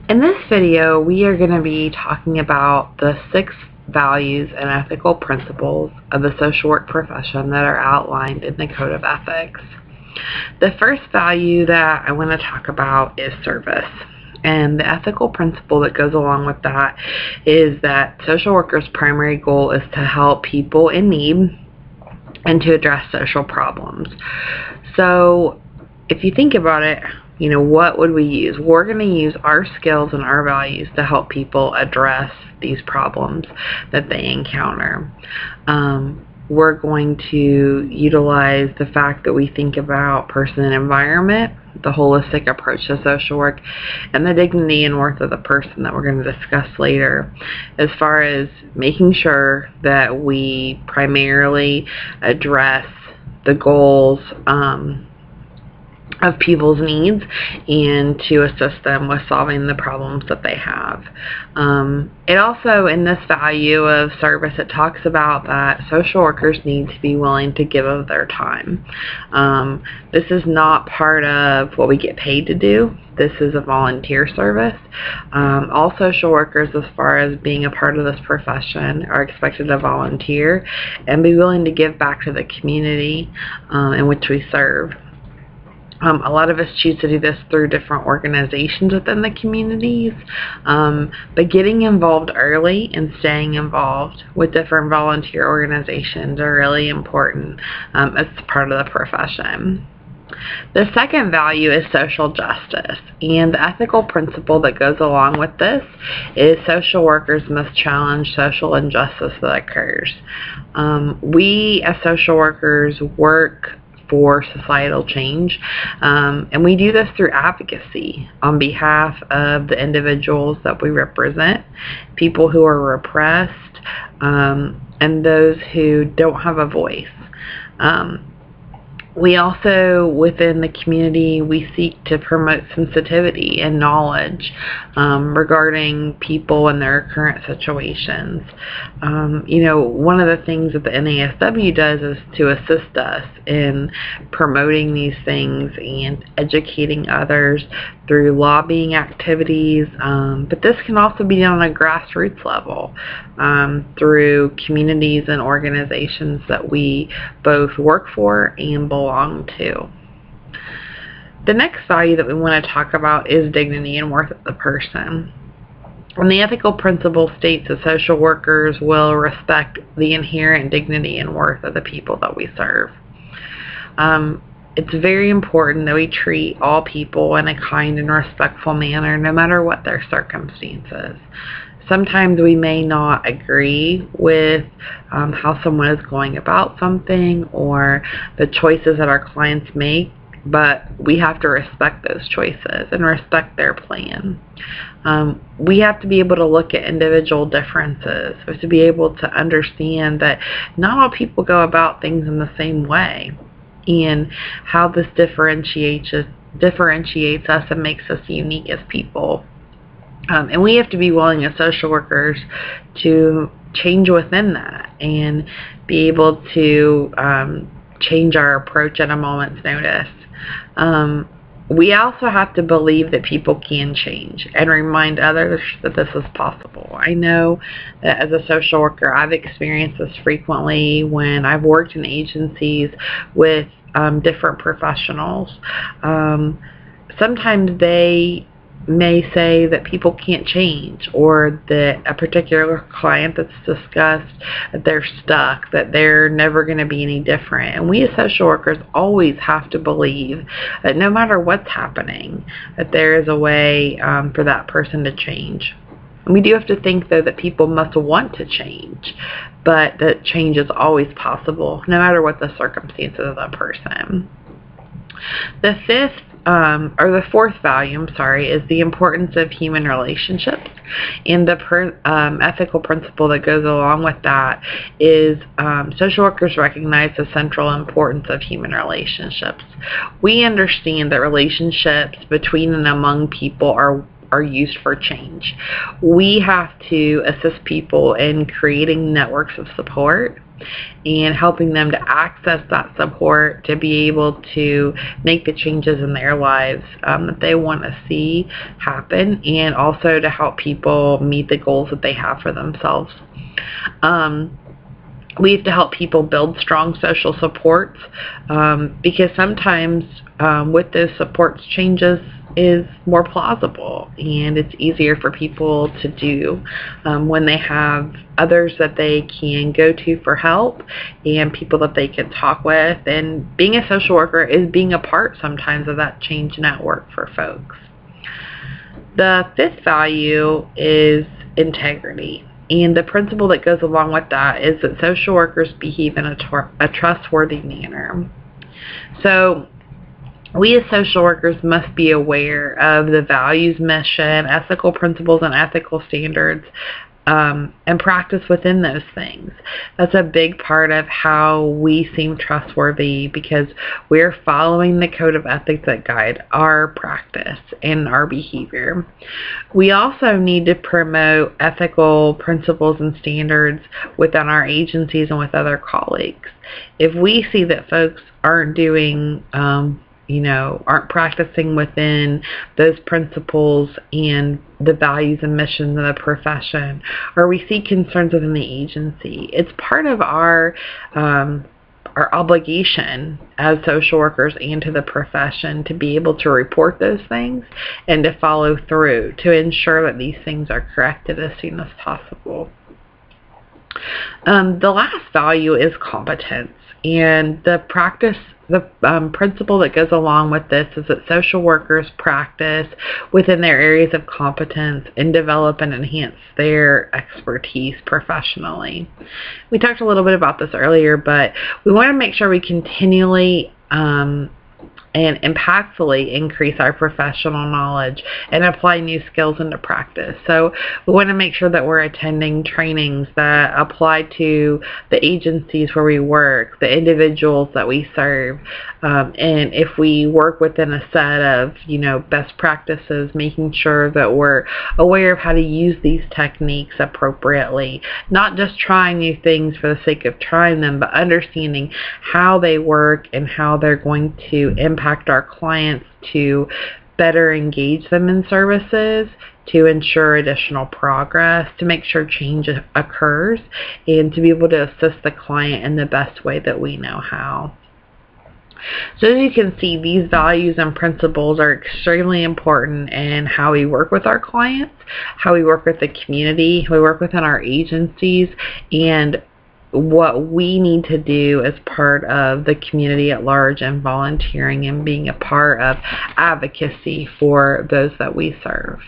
In this video, we are going to be talking about the 6 values and ethical principles of the social work profession that are outlined in the Code of Ethics. The first value that I want to talk about is service. And the ethical principle that goes along with that is that social workers' primary goal is to help people in need and to address social problems. So if you think about it, what would we use? We're going to use our skills and our values to help people address these problems that they encounter. We're going to utilize the fact that we think about person and environment, the holistic approach to social work, and the dignity and worth of the person that we're going to discuss later, as far as making sure that we primarily address the goals of people's needs and to assist them with solving the problems that they have. It also, in this value of service, it talks about that social workers need to be willing to give of their time. This is not part of what we get paid to do. This is a volunteer service. All social workers, as far as being a part of this profession, are expected to volunteer and be willing to give back to the community in which we serve. A lot of us choose to do this through different organizations within the communities, but getting involved early and staying involved with different volunteer organizations are really important as part of the profession. The second value is social justice, and the ethical principle that goes along with this is social workers must challenge social injustice that occurs. We as social workers work for societal change, and we do this through advocacy on behalf of the individuals that we represent, people who are repressed, and those who don't have a voice. We also, within the community, we seek to promote sensitivity and knowledge regarding people and their current situations. One of the things that the NASW does is to assist us in promoting these things and educating others through lobbying activities, but this can also be done on a grassroots level through communities and organizations that we both work for and belong to. The next value that we want to talk about is dignity and worth of the person. And the ethical principle states that social workers will respect the inherent dignity and worth of the people that we serve. It's very important that we treat all people in a kind and respectful manner, no matter what their circumstances. Sometimes we may not agree with how someone is going about something or the choices that our clients make, but we have to respect those choices and respect their plan. We have to be able to look at individual differences. We have to be able to understand that not all people go about things in the same way, and how this differentiates us and makes us unique as people. And we have to be willing as social workers to change within that and be able to change our approach at a moment's notice. We also have to believe that people can change and remind others that this is possible. I know that as a social worker, I've experienced this frequently when I've worked in agencies with different professionals. Sometimes they may say that people can't change, or that a particular client that's discussed, that they're stuck, that they're never going to be any different. And we as social workers always have to believe that no matter what's happening, that there is a way for that person to change. And we do have to think, though, that people must want to change, but that change is always possible, no matter what the circumstances of that person. The fourth value, is the importance of human relationships, and the ethical principle that goes along with that is social workers recognize the central importance of human relationships. We understand that relationships between and among people are are used for change. We have to assist people in creating networks of support and helping them to access that support to be able to make the changes in their lives that they want to see happen, and also to help people meet the goals that they have for themselves. We have to help people build strong social supports because sometimes with those supports, changes is more plausible and it's easier for people to do when they have others that they can go to for help and people that they can talk with. And being a social worker is being a part sometimes of that change network for folks. The fifth value is integrity. And the principle that goes along with that is that social workers behave in a trustworthy manner. So we as social workers must be aware of the values, mission, ethical principles, and ethical standards and practice within those things. That's a big part of how we seem trustworthy, because we're following the code of ethics that guide our practice and our behavior. We also need to promote ethical principles and standards within our agencies and with other colleagues. If we see that folks aren't doing aren't practicing within those principles and the values and missions of the profession, or we see concerns within the agency, it's part of our obligation as social workers and to the profession to be able to report those things and to follow through to ensure that these things are corrected as soon as possible. The last value is competence, and the principle that goes along with this is that social workers practice within their areas of competence and develop and enhance their expertise professionally. We talked a little bit about this earlier, but we want to make sure we continually and impactfully increase our professional knowledge and apply new skills into practice. So we want to make sure that we're attending trainings that apply to the agencies where we work, the individuals that we serve, and if we work within a set of best practices, making sure that we're aware of how to use these techniques appropriately, not just trying new things for the sake of trying them, but understanding how they work and how they're going to impact our clients to better engage them in services, to ensure additional progress, to make sure change occurs, and to be able to assist the client in the best way that we know how. So as you can see, these values and principles are extremely important in how we work with our clients, how we work with the community, how we work within our agencies, and what we need to do as part of the community at large and volunteering and being a part of advocacy for those that we serve.